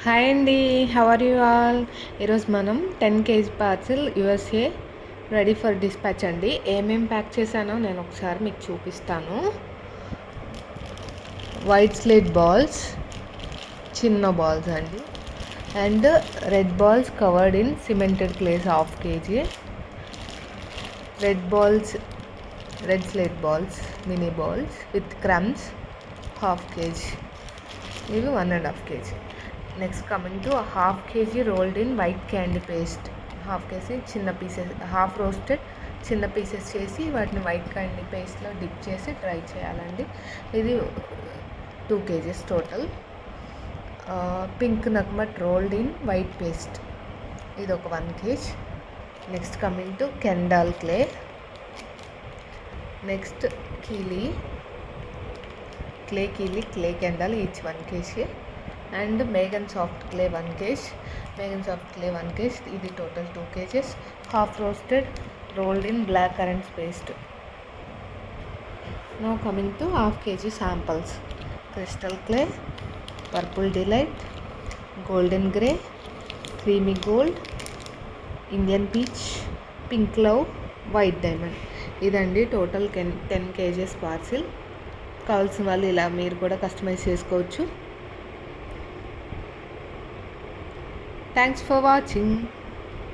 Hi అండి, how are you all? ఈరోజు మనం 10 kg parcel USA ready for dispatch అండి. ఏమేం ప్యాక్ చేశానో నేను ఒకసారి మీకు చూపిస్తాను. వైట్ స్లేట్ బాల్స్, చిన్న బాల్స్ అండి, and red balls covered in cemented clays 1/2 kg, red slate balls, mini balls with crumbs 1/2 kg, ఇవి 1.5 kg. Next coming to 1/2 kg rolled in white candy paste. 1/2 kg చిన్న pieces, half roasted చిన్న pieces చేసి వాటిని white candy పేస్ట్లో dip చేసి dry చేయాలండి. ఇది 2 kg total. Pink nutmeg rolled in white paste, ఇది ఒక 1 kg. Next coming to Kendall clay. Next Keeley Kendall each 1 kg, and Megan soft clay 1 kg, ఇది total 2 kg. Half roasted rolled in black currants paste. Now coming to 1/2 kg samples: crystal clay, purple delight, golden grey, creamy gold, Indian peach, pink love, white diamond. ఇదండి total 10 kg parcel. కావాల్సిన వాళ్ళు ఇలా మీరు కూడా customise చేసుకోవచ్చు. Thanks for watching.